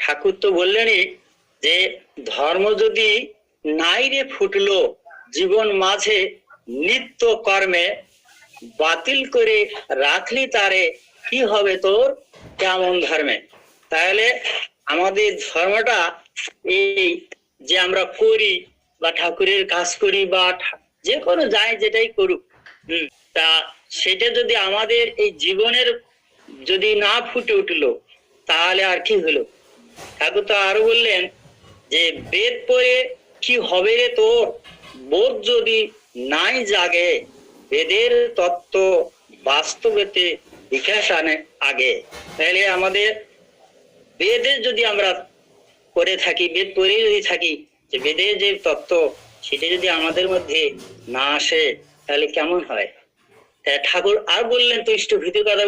ঠাকুর তো বললেনই যে ধর্ম যদি নাই রে ফুটলো জীবন মাঝে নিত্য কর্মে, বাতিল করে রাখলি তারে কি হবে তোর কেমন ধর্মে। তাহলে আমাদের ধর্মটা এই যে আমরা করি বা ঠাকুরের কাজ করি বা যে কোনো যাই যেটাই করুক, তা সেটা যদি আমাদের এই জীবনের যদি না ফুটে উঠলো তাহলে আর কি হলো। ঠাকুর তো আরো বললেন যে বেদ পড়ে কি হবে রে তোর, বোধ যদি নাই জাগে, বেদের তত্ত্ব বাস্তবেতে বিকাশ আনে আগে। তাহলে আমাদের বেদের যদি আমরা করে থাকি, বেদ পড়ে যদি থাকি, যে বেদের যে তত্ত্ব সেটা যদি আমাদের মধ্যে না আসে তাহলে কেমন হয়। ঠাকুর আর বললেন তো ইষ্টভীতির কথা,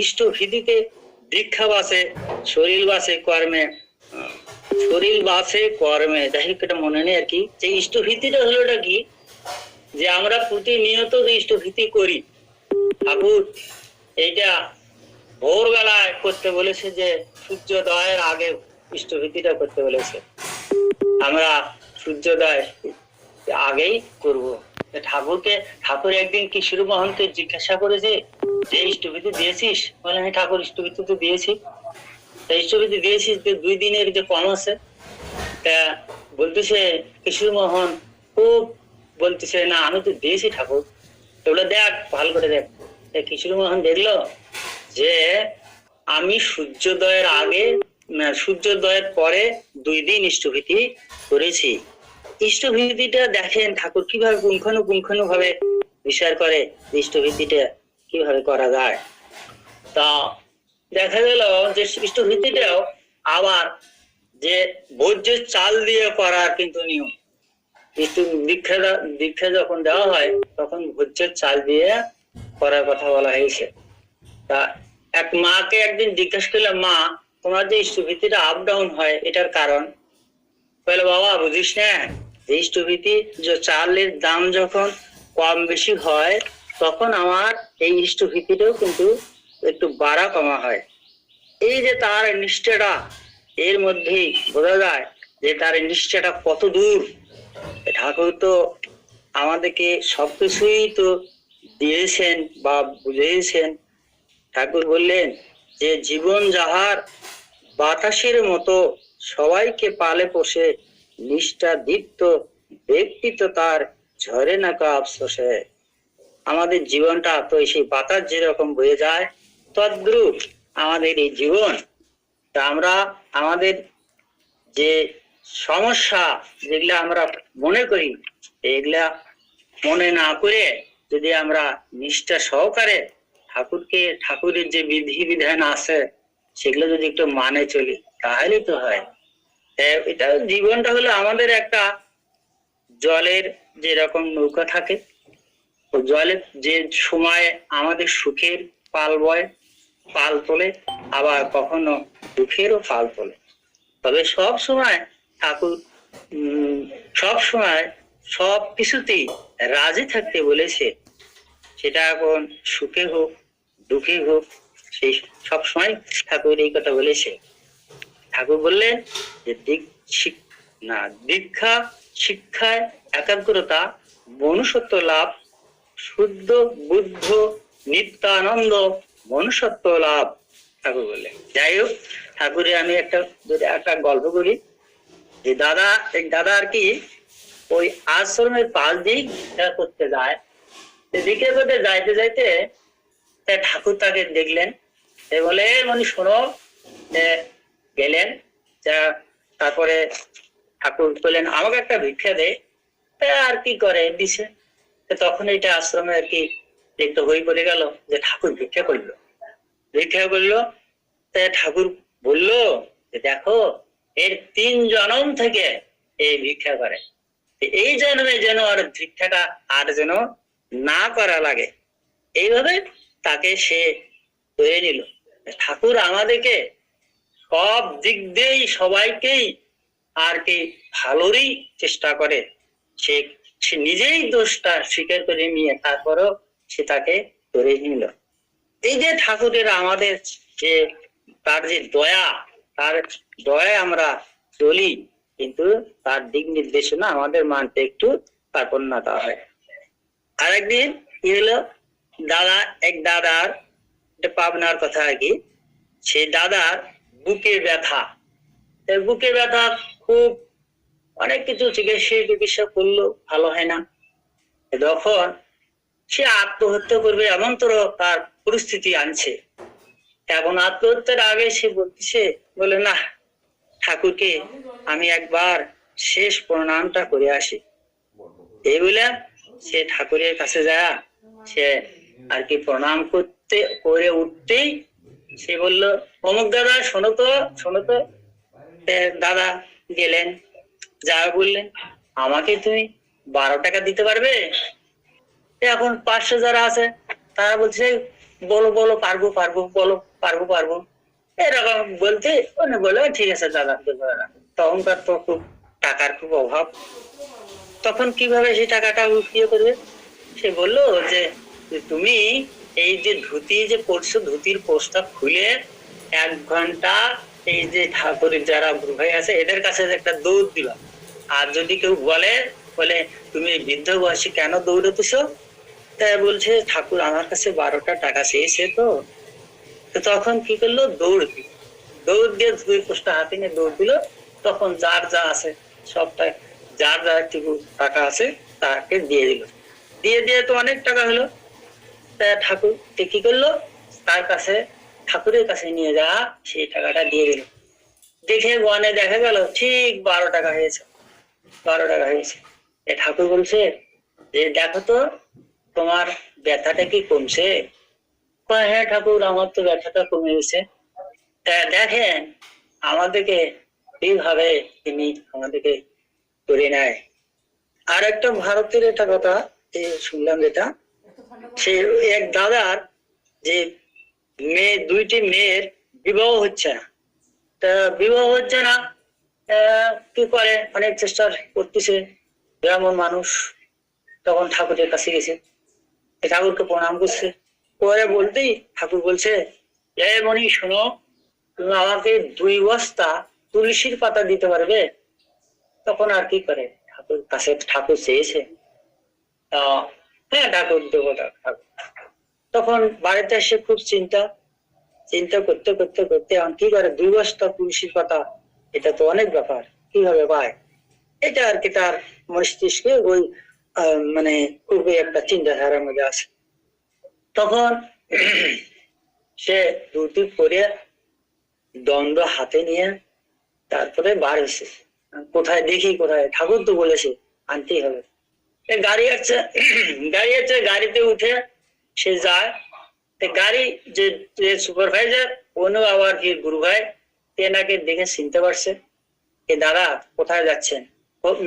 ইষ্টভীতিতে দীক্ষা বাসে শরীর বাসে কর্মে, শরীর বাসে কর্মে, যাই হোক এটা মনে নেই আর কি। যে ইষ্টভীতিটা হলো এটা কি, যে আমরা প্রতিনিয়ত যে ইষ্টভীতি করি, ঠাকুর এইটা ভোরবেলায় করতে বলেছে, যে সূর্যোদয়ের আগে ইষ্টভীতিটা করতে বলেছে। আমরা সূর্যোদয় আগেই করব। ঠাকুর একদিন কিশোর মহন্তকে জিজ্ঞাসা করেছে যে ইষ্টভীতি দিয়েছিস? বলে আমি ঠাকুর ইষ্টভীতি তো দিয়েছি। ইষ্টভীতি দিয়েছিস 2 দিনের যে কম আছে। তা বলতেছে কিশোর মোহন খুব বলতেছে, না আমি তো দিয়েছি ঠাকুর। ওটা দেখ, ভালো করে দেখ। কিশোর মোহন দেখলো যে আমি সূর্যোদয়ের আগে সূর্যোদয়ের পরে 2 দিন ইষ্টভীতি করেছি। ইষ্টভীতিটা দেখেন ঠাকুর কিভাবে পুঙ্খানুপুঙ্খানু ভাবে বিচার করে ইষ্টভীতিটা কিভাবে করা যায়। তা দেখা গেল যে ইষ্টভীতিটাও আবার যে ভোজ্যের চাল দিয়ে করার কিন্তু নিয়ম। দীক্ষা যখন দেওয়া হয় তখন ভোজ্যের চাল দিয়ে করার কথা বলা হয়েছে। তা এক মাকে একদিন জিজ্ঞাসা করলাম, মা তোমার যে ইষ্টভীতিটা আপ ডাউন হয় এটার কারণ? বলে বাবা বুঝিস না, যে ইষ্টভীতি যে চালের দাম যখন কম বেশি হয় তখন আমার এই ইষ্টভীতিটাও কিন্তু একটু বাড়া কমা হয়। এই যে তার নিষ্ঠাটা, এর মধ্যেই বোঝা যায় যে তার নিষ্ঠাটা কত দূর। ঠাকুর তো আমাদেরকে সবকিছুই তো দিয়েছেন বা বুঝিয়েছেন। ঠাকুর বললেন যে জীবন যাহার বাতাসের মতো সবাইকে পালে পোষে, নিষ্ঠা দীপ্ত ব্যক্তিত্ব তার ঝরে না কা আফসোসে। আমাদের জীবনটা তো সেই বাতাস যেরকম বয়ে যায় তদ্রূপ আমাদের এই জীবন। তা আমরা আমাদের যে সমস্যা যেগুলা আমরা মনে করি, এগুলা মনে না করে যদি আমরা নিষ্ঠা সহকারে ঠাকুরের যে বিধি বিধান আছে সেগুলো যদি একটু মানে চলি তাহলে তো হয়। এটা জীবনটা হলো আমাদের একটা জলের যেরকম নৌকা থাকে, জলের যে সময় আমাদের সুখের পাল তোলে, আবার কখনো দুঃখেরও পাল তোলে। তবে সব সময় ঠাকুর সব সময় সব কিছুতেই রাজি থাকতে বলেছে। সেটা এখন সুখে হোক দুঃখে হোক, সেই সব সময় ঠাকুর এই কথা বলেছে। ঠাকুর বললেন যে দীক্ষা শিক্ষায় একাগ্রতা, মনুষ্যত্ব লাভ, শুদ্ধ বুদ্ধ নিত্যানন্দ মনুষ্যত্ব লাভ, ঠাকুর বললেন। যাই হোক, ঠাকুরের আমি একটা গল্প করি। যে দাদা আর কি ওই আশ্রমের পাশ দিয়ে ভিক্ষা করতে যায়। ভিক্ষা করতে যাইতে যাইতে ঠাকুর তাকে দেখলেন, বলে মানে শোনো, গেলেন। তারপরে ঠাকুর বললেন আমাকে একটা ভিক্ষা দে। আর কি করে দিছে। তখন এটা আশ্রমে আর কি একটু হয়ে পড়ে গেল যে ঠাকুর ভিক্ষা করলো। ঠাকুর বললো যে দেখো এর 3 জন্ম থেকে এই ভিক্ষা করে, এই জন্মে যেন আর ভিক্ষাটা আর যেন না করা লাগে। এইভাবে তাকে সে ধরে নিল। ঠাকুর আমাদেরকে সব দিক দিয়েই সবাইকেই আর কি ভালোরই চেষ্টা করে। সে নিজেই দোষটা স্বীকার করে নিয়ে তারপরও সে তাকে ধরে নিল। এই যে ঠাকুরের আমাদের যে তার যে দয়া, তার দয়ায় আমরা চলি, কিন্তু তার দিক নির্দেশনা আমাদের মানতে একটু কার্পণ্যতা হয়। আরেকদিন কি হলো, এক দাদার, এটা পাবনার কথা আর কি, সেই দাদার বুকে ব্যথা, বুকে ব্যথা খুব, অনেক কিছু চিকিৎসা করলো, ভালো হয় না। তখন সে আত্মহত্যা করবে এমন তোর তার পরিস্থিতি আনছে। এখন আত্মহত্যার আগে সে বলতেছে, বলে না, ঠাকুরকে আমি একবার শেষ প্রণামটা করে আসি। এই বলে সে ঠাকুরের কাছে যায়, সে আর কি প্রণাম করে উঠতেই সে বলল, অমুক দাদা শোনো তো, শোনো তো। দাদা গেলেন, যা বললেন, আমাকে তুমি 12 টাকা দিতে পারবে? এখন 500 যারা আছে তারা বলছে, বলো বলো, পারবো পারবো, বলো পারবো পারবো, এরকম বলতে উনি বলে, ঠিক আছে দাদা। তখনকার তো খুব টাকার খুব অভাব, তখন কিভাবে সেই টাকাটা ইয়ে করবে? সে বললো যে তুমি এই যে ধুতি যে পরছো, ধুতির পোস্টটা খুলে 1 ঘন্টা এই যে ঠাকুরের যারা গুরু ভাই আছে এদের কাছে একটা দৌড় দিবা। আর যদি কেউ বলে তুমি বৃদ্ধ বয়সে কেন দৌড়তেছো, তাই বলছে ঠাকুর আমার কাছে 12টা টাকা চেয়েছে, তো তখন কি করলো, দৌড় দিয়ে ধুতির পোস্টটা হাতে নিয়ে দৌড় দিল। তখন যার যা আছে সবটা, যার যা একটু টাকা আছে তাকে দিয়ে দিল। দিয়ে তো অনেক টাকা হলো। ঠাকুর কি করলো, তার কাছে, ঠাকুরের কাছে নিয়ে যা সেই টাকাটা দিয়ে দিল। দেখে গনে দেখা গেল ঠিক 12 টাকা হয়েছে। 12 টাকা হয়েছে। ঠাকুর বলছে যে দেখো তো তোমার ব্যথাটা কি কমছে? হ্যাঁ ঠাকুর, আমার তো ব্যথাটা কমে গেছে। দেখেন আমাদেরকে এইভাবে তিনি আমাদেরকে করে নেয়। আর একটা ভারতের একটা কথা শুনলাম, যেটা সে এক দাদার যে দুইটি মেয়ের বিবাহ হচ্ছে না, তা বিবাহ হচ্ছে না, কি করে, অনেক চেষ্টা করতেছে ব্রাহ্মণ মানুষ। তখন ঠাকুরের কাছে গেছে, ঠাকুরকে প্রণাম করছে, পরে বলতেই ঠাকুর বলছে, মনি শোনো, তুমি আমাকে 2 বস্তা তুলসীর পাতা দিতে পারবে? তখন আর কি করে, ঠাকুর কাছে ঠাকুর চেয়েছে, হ্যাঁ ঠাকুর দেবো। তখন বাড়িতে এসে খুব চিন্তা করতে করতে করতে কি করে, 2 বস্তা তুলসীর পাতা, এটা তো অনেক ব্যাপার, কিভাবে পায়? এটা আর কি তার মস্তিষ্কে ওই মানে খুবই একটা চিন্তাধারার মধ্যে আছে। তখন সে ধুতি পরে দণ্ড হাতে নিয়ে তারপরে বার হয়েছে, কোথায় দেখি, কোথায় ঠাকুর তো বলেছে আনতেই হবে। গাড়ি আছে, গাড়িতে উঠে সে যায়। গাড়ি যে সুপারভাইজার, ওনো আবার কি গুরু ভাই, তেনাকে দেখে চিনতে পারছে, দাদা কোথায় যাচ্ছেন?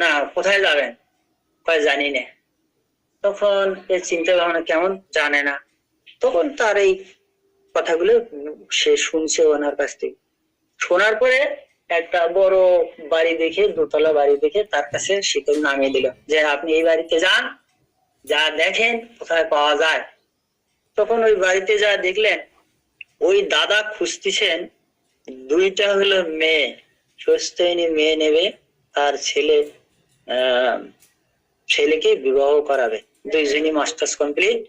না, কোথায় যাবেন? জানি না। তখন চিন্তা ভাবনা কেমন, জানে না। তখন তার এই কথাগুলো সে শুনছে ওনার কাছ থেকে। শোনার পরে একটা বড় বাড়ি দেখে, 2তলা বাড়ি দেখে তার কাছে শীতল নামিয়ে দিল, যে আপনি এই বাড়িতে যান, যা দেখেন কোথায় পাওয়া যায়। তখন ওই বাড়িতে যা দেখলেন, ওই দাদা খুঁজতেছেন 2টা হলো মেয়ে, সুস্থিনী মেয়ে নেবে, আর ছেলেকে বিবাহ করাবে, 2জনই মাস্টার্স কমপ্লিট।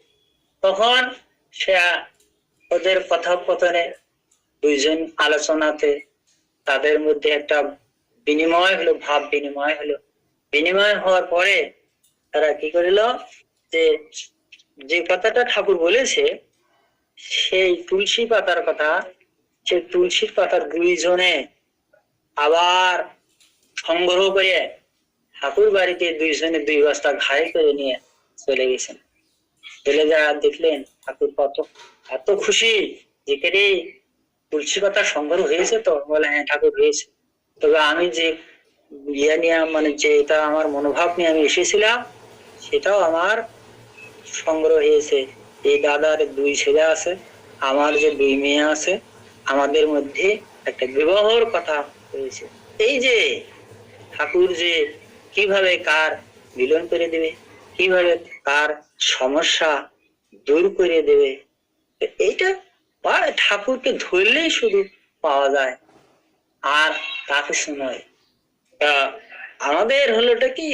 তখন সে ওদের কথোপকথনে, 2জন আলোচনাতে তাদের মধ্যে একটা বিনিময় হলো, ভাব বিনিময় হলো। বিনিময় হওয়ার পরে তারা কি করিল, যে কথাটা ঠাকুর বলেছে, সেই তুলসী পাতার কথা, সেই তুলসীর পাতার 2জনে আবার সংগ্রহ করে ঠাকুর বাড়িতে 2জনে 2 বস্তা ঘাড়ে করে নিয়ে চলে গেছেন। চলে যারা দেখলেন ঠাকুর এত খুশি, যে কে তুলসী পাতা সংগ্রহ হয়েছে, তো বলে হ্যাঁ ঠাকুর হয়েছে। তবে আমি যে ইয়ে নিয়ে, মানে যে এটা আমার মনোভাব নিয়ে আমি এসেছিলাম, সেটাও আমার সংগ্রহ হয়েছে। এই দাদার 2 ছেলে আছে, আমার যে 2 মেয়ে আছে, আমাদের মধ্যে একটা বিবাহর কথা হয়েছে। এই যে ঠাকুর যে কিভাবে কার মিলন করে দেবে, কিভাবে কার সমস্যা দূর করে দেবে, এইটা ঠাকুরকে ধরলেই শুধু পাওয়া যায়। আর তা কিছু নয়। আমাদের হলোটা কি,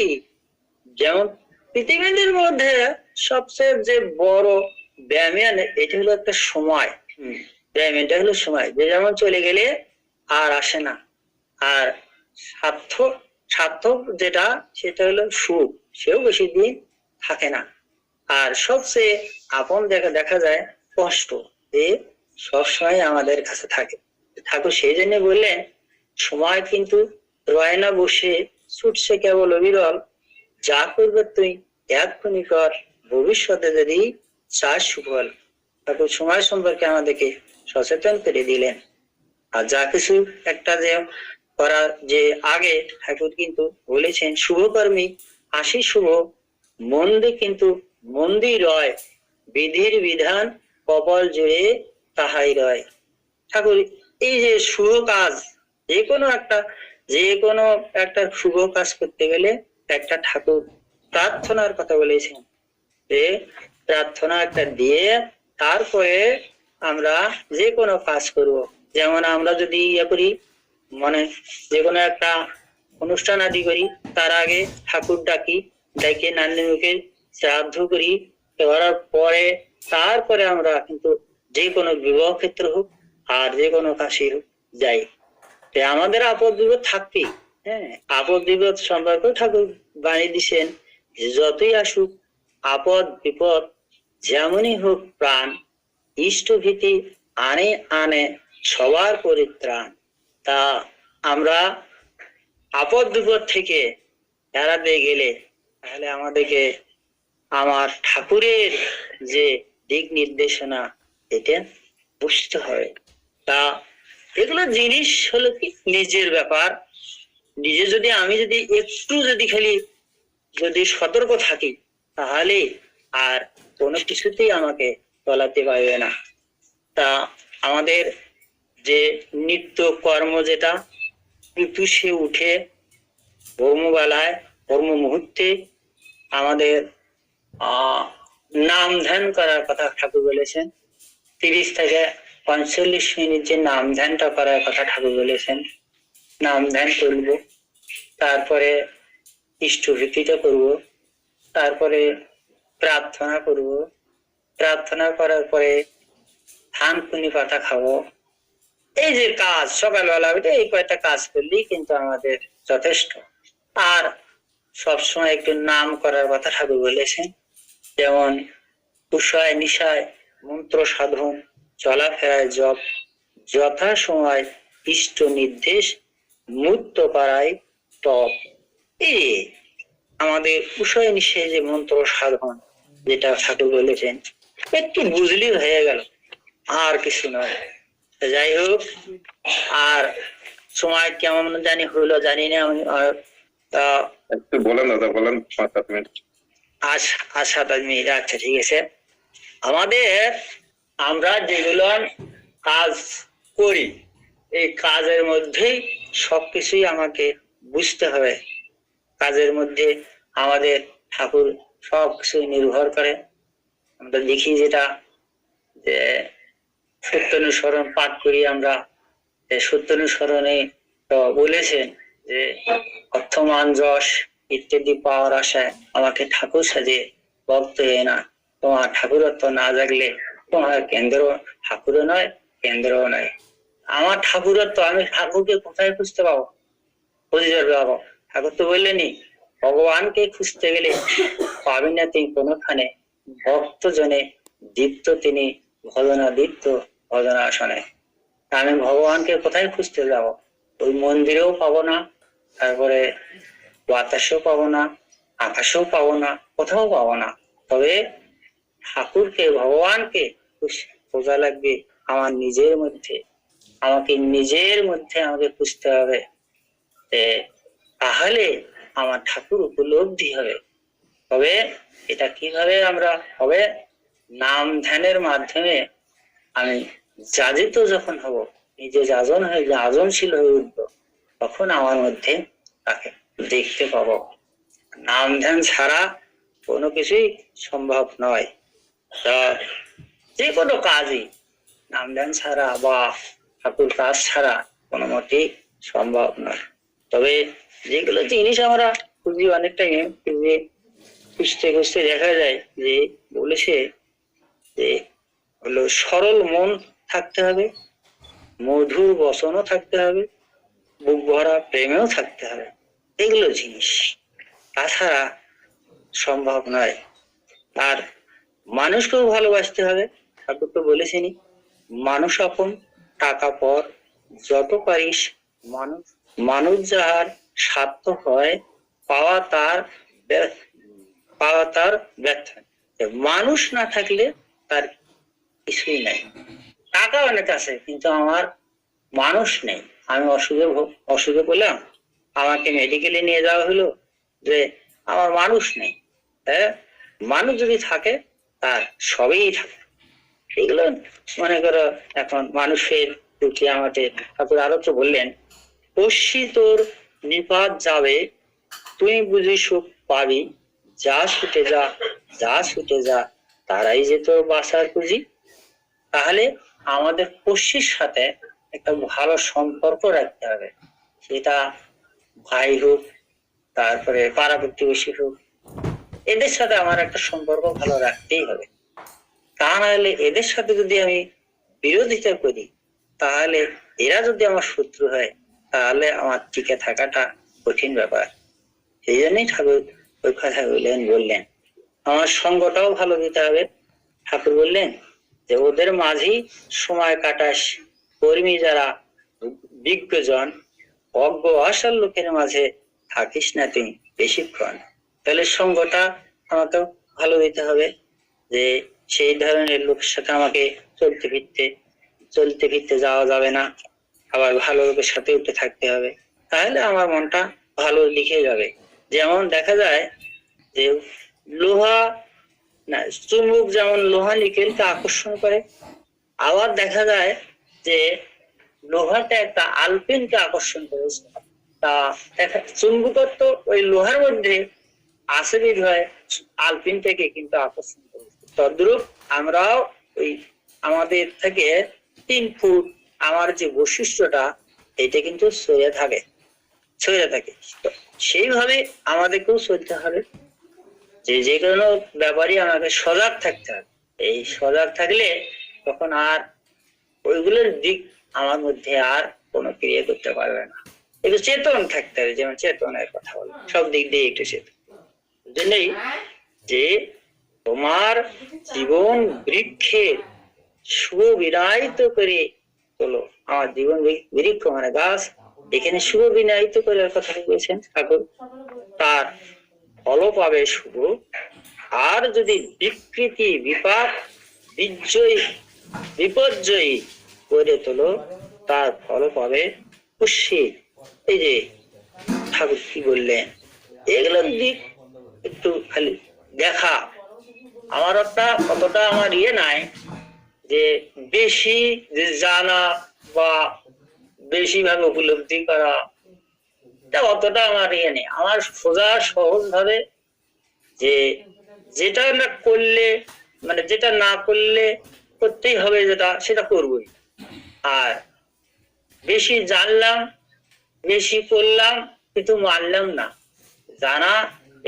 যেমন পৃথিবীর মধ্যে সবচেয়ে যে বড় ব্যায়াম, এটা হলো একটা সময়। ব্যায়াম এটা হলো সময়, যে যেমন চলে গেলে আর আসে না। আর স্বার্থ স্বার্থ যেটা, সেটা হলো সুখ, সেও বেশি দিন থাকে না। আর সবচেয়ে আপন দেখা যায় কষ্ট, যে সবসময় আমাদের কাছে থাকে। ঠাকুর সেই জন্য বললেন, সময় কিন্তু রয় না বসে, ছুটছে কেবল অবিরল, যা করবে তুই এক্ষুনি কর, ভবিষ্যতে যদি চাস সুফল। ঠাকুর সময় সম্পর্কে আমাদেরকে সচেতন করে দিলেন। আর যা কিছু একটা যে করা, যে আগে ঠাকুর কিন্তু বলেছেন, শুভকর্মী আসি শুভ, মন্দে কিন্তু মন্দির রয়, বিধির বিধান কপাল জুড়ে তাহাই রয়। ঠাকুর এই যে শুভ কাজ, যে কোনো একটা শুভ কাজ করতে গেলে একটা ঠাকুর প্রার্থনার কথা বলেছেন, যে প্রার্থনা একটা দিয়ে তারপরে আমরা যে কোনো কাজ করব। যেমন আমরা যদি ইয়ে করি, মানে যে কোনো একটা অনুষ্ঠান আদি করি, তার আগে ঠাকুর ডাকি, ডেকে নান্দি মুখে শ্রাদ্ধ করি, করার পরে তারপরে আমরা কিন্তু যে কোনো বিবাহ ক্ষেত্র হোক আর যে কোনো কাশি হোক যাই। আমাদের আপদ বিপদ থাকবেই। হ্যাঁ, আপদ বিপদ সম্পর্কে ঠাকুর বাণী দিছেন, যতই আসুক আপদ বিপদ, যেমনই হোক প্রাণ, ইষ্ট ভীতি আনে আনে সবার পরিত্রাণ। তা আমরা আপদ বিপদ থেকে এড়াতে গেলে তাহলে আমাদেরকে আমার ঠাকুরের যে দিক নির্দেশনা, এটা বুঝতে হবে। তা এগুলো জিনিস হলো কি নিজের ব্যাপার। নিজে যদি আমি যদি একটু যদি খালি যদি সতর্ক থাকি, তাহলে আর কোনো কিছুতেই আমাকে তলাতে পারবে না। তা আমাদের যে নিত্য কর্ম, যেটা সে উঠে কর্মবেলায় কর্ম মুহূর্তে আমাদের নাম ধ্যান করার কথা ঠাকুর বলেছেন। 30 থেকে 45 মিনিট যে নাম ধ্যানটা করার কথা ঠাকুর বলেছেন, নাম ধ্যান করব, তারপরে ইষ্টভীতিটা করব, তারপরে প্রার্থনা করব, প্রার্থনা করার পরে থানকুনি পাতা খাবো। এই যে কাজ সকালবেলা এই কয়েকটা কাজ করলেই কিন্তু আমাদের যথেষ্ট। আর সবসময় একটু নাম করার কথা ঠাকুর বলেছেন, যেমন উষায় নিশায় মন্ত্র সাধন, চলাফেরায় জপ, যথা সময় ইষ্ট নির্দেশ, মুক্ত পাড়ায় তপ। এই আমাদের উষায় নিশায় যে মন্ত্র সাধন, যেটা ঠাকুর বলেছেন, একটু বুঝলি হয়ে গেল, আর কিছু নয়। যাই হোক, আর সময় কেমন জানি হইলো জানি না আমি, একটু বলেন দাদা, বলেন 5-7 মিনিট। আচ্ছা, আচ্ছা ঠিক আছে। আমাদের আমরা যেগুলো কাজ করি, এই কাজের মধ্যেই সবকিছুই আমাকে বুঝতে হবে। কাজের মধ্যে আমাদের ঠাকুর সবকিছু নির্ভর করে। আমরা দেখি যেটা, যে সত্যানুসরণ পাঠ করি আমরা, সত্যানুসরণে বলেছেন যে অর্থমান যশ ইত্যাদি পাওয়ার আশায় আমাকে ঠাকুর সাজিয়ে ভক্ত হয়ে না। তোমার ঠাকুরত্ব না জাগলে তোমার কেন্দ্র ঠাকুরও নয়, কেন্দ্রও নয়। আমার ঠাকুরত্ব, আমি ঠাকুরকে কোথায় খুঁজতে পাবো, খুঁজে পাবো? ঠাকুর তো বললেনি, ভগবানকে খুঁজতে গেলে পাবি না তিনি কোনোখানে, ভক্ত জনে দীপ্ত তিনি ভজনা দীপ্ত ভজনা আসনে। আমি ভগবানকে কোথায় খুঁজতে যাব? ওই মন্দিরেও পাবো না, তারপরে বাতাসেও পাবো না, আকাশেও পাবো না, কোথাও পাবো না। তবে ঠাকুরকে, ভগবানকে খোঁজা লাগবে আমার নিজের মধ্যে। আমাকে নিজের মধ্যে আমাকে খুঁজতে হবে, তাহলে আমার ঠাকুর উপলব্ধি হবে। তবে এটা কিভাবে আমরা হবে? নাম ধ্যানের মাধ্যমে আমি যাজিত যখন হব, নিজে যাজন হয়ে যাজনশীল হয়ে উঠবো, তখন আমার মধ্যে তাকে দেখতে পাবো। নাম ধ্যান ছাড়া কোনো কিছুই সম্ভব নয়। তা যে কোনো কাজই নাম ধ্যান ছাড়া বা ঠাকুর কাজ ছাড়া কোনো মতেই সম্ভব নয়। তবে যেগুলো জিনিস আমরা খুঁজি অনেক টাইম খুঁজতে খুঁজতে দেখা যায় যে বলেছে যে হলো সরল মন থাকতে হবে, মধুর বচনও থাকতে হবে, বুক ভরা প্রেমেও থাকতে হবে। এগুলো জিনিস, তাছাড়া সম্ভব নয়। আর মানুষকেও ভালোবাসতে হবে। ঠাকুর তো বলেছেনই, মানুষ আপন টাকা পর, যত পারিস মানুষ মানুষ যাহার স্বার্থ হয়, পাওয়া তার পাওয়া তার ব্যর্থ। মানুষ না থাকলে তার কিছুই নাই। টাকা অনেক আছে কিন্তু আমার মানুষ নেই। আমি অসুখে পড়লাম, আমাকে মেডিকেলে নিয়ে যাওয়া হলো, যে আমার মানুষ নেই। হ্যাঁ, মানুষ যদি থাকে তার সবই থাকে। এগুলো মনে করো এখন মানুষের প্রতি আমাদের ঠাকুর আরো তো বললেন, পশি তোর নিপাত যাবে, তুই বুঝি সুখ পাবি, যা ছুটে যা, যা ছুটে যা, তারাই যে তোর বাঁচার পুঁজি। তাহলে আমাদের পশির সাথে একটা ভালো সম্পর্ক রাখতে হবে। সেটা ভাই হোক, তারপরে পাড়া প্রতিবেশী হোক, এদের সাথে আমার একটা সম্পর্ক ভালো রাখতেই হবে। তা নাহলে এদের সাথে যদি আমি বিরোধিতা করি, তাহলে এরা যদি আমার শত্রু হয়, তাহলে আমার টিকে থাকাটা কঠিন ব্যাপার। সেই জন্যই ঠাকুর ওই কথা বললেন আমার সঙ্গটাও ভালো দিতে হবে। ঠাকুর বললেন যে ওদের মাঝেই সময় কাটাস, কর্মী যারা বিজ্ঞজন, অজ্ঞ অসার লোকের মাঝে থাকিস না তুই বেশিক্ষণ। তাহলে সঙ্গটা আমাকে ভালো দিতে হবে, যে সেই ধরনের লোকের সাথে আমাকে চলতে ফিরতে যাওয়া যাবে না, আবার ভালো লোকের সাথে উঠে থাকতে হবে। তাহলে আমার মনটা ভালো লিখে যাবে। যেমন দেখা যায় যে লোহা না, চুম্বক যেমন লোহা নিকেলকে আকর্ষণ করে, আবার দেখা যায় যে লোহাটা একটা আলপিনকে আকর্ষণ করেছে। তা চুম্বকত্ব ওই লোহার মধ্যে আসিড হয়, আলপিন থেকে কিন্তু আকর্ষণ করেছে। তদ্রূপ আমরাও ওই আমাদের থেকে 3 ফুট আমার যে বৈশিষ্ট্যটা, এটা কিন্তু ছড়িয়ে থাকে। সেইভাবে আমাদেরকেও চলতে হবে, যে কোনো ব্যাপারই আমাদের সজাগ থাকতে হবে। এই সজাগ থাকলে তখন আর ওইগুলোর দিক আমার মধ্যে আর কোনো ক্রিয়া করতে পারবে না। একটু চেতন থাকতে হবে, যেমন চেতনের কথা বল, সব দিক দিয়ে একটু চেতন। জন্যই যে তোমার জীবন বৃক্ষের শুভ বিনায়িত করে তোলো। আমার জীবন বৃক্ষ মানে গাছ, এখানে শুভ বিনায়িত করার কথা বলেছেন ঠাকুর। তার ফল পাবে শুভ, আর যদি বিকৃতি বিপাক বিপর্যয়ী করে তোলো, তার ফল পাবে কুৎসিত। এই যে ঠাকুর কি বললেন, এগুলোর দিক একটু খালি দেখা। আমার অতটা আমার নাই যে বেশি যে জানা বা বেশি ভাবে উপলব্ধি করা, অতটা আমার নেই। আমার সোজা সহজ ভাবে যে যেটা না করলে মানে যেটা না করলে করতেই হবে, যেটা সেটা করবই। আর বেশি জানলাম, বেশি করলাম, কিন্তু মানলাম না। জানা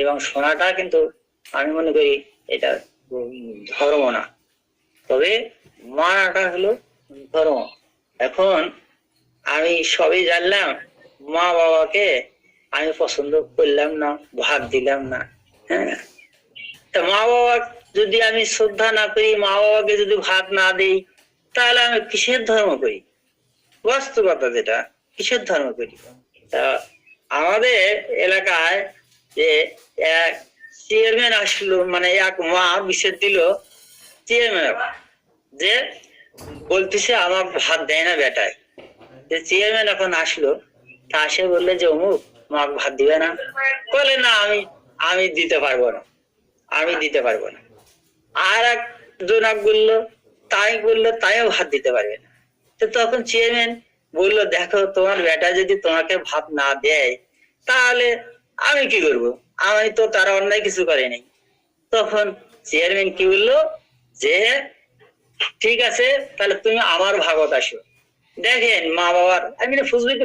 এবং শোনাটা কিন্তু আমি মনে করি এটা ধর্ম না, তবে মানাটা হলো ধর্ম। এখন আমি সবই জানলাম, মা বাবাকে আমি পছন্দ করলাম না, ভাগ দিলাম না। হ্যাঁ, তা মা বাবা যদি আমি শ্রদ্ধা না করি, মা বাবাকে যদি ভাগ না দিই, তাহলে আমি কিসের ধর্ম করি? বাস্তবতা যেটা, কিসের ধর্ম করি? তা আমাদের এলাকায় যে এক চেয়ারম্যান আসলো, মানে এক মা বিশেষ দিল চেয়ারম্যান, যে বলতেছে আমার ভাত দেয় না বেটায়। যে চেয়ারম্যান এখন আসলো, তা আসে বললে যে অমুক মা ভাত দিবে না, বলে না আমি দিতে পারবো না, আমি দিতে পারবো না। আর একজন বললো, তাই বললো তাইও ভাত দিতে পারবে না। তো তখন চেয়ারম্যান বললো, দেখো তোমার বেটা যদি তোমাকে ভাত না দেয়, তাহলে আমি কি করব? আমি তো তারা অন্যায় কিছু করিনি। তখন চেয়ারম্যান কি বললো, যে ঠিক আছে, তাহলে তুমি আমার ভাগত আসো। দেখেন মা বাবার, আমি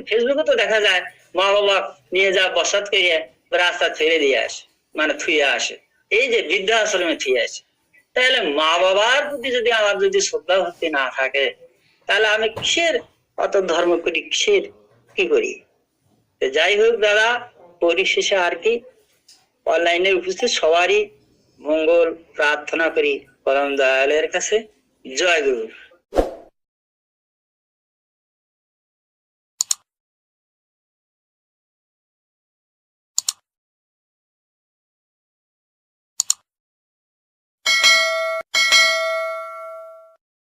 ফেসবুকে তো দেখা যায় মা বাবা নিয়ে যা বসাত করে রাস্তা ছেড়ে দিয়ে আসে, মানে থুয়ে আসে, এই যে বৃদ্ধাশ্রমে থুয়ে আসে। তাহলে মা বাবার প্রতি যদি আমার যদি শ্রদ্ধা ভক্তি না থাকে, তাহলে আমি কিসের অত ধর্ম করি, কিসের কি করি? তো যাই হোক দাদা, পরিশেষে আর কি, অনলাইনে উপস্থিত সবারই মঙ্গল প্রার্থনা করি পরম দয়ালের কাছে। জয় গুরু।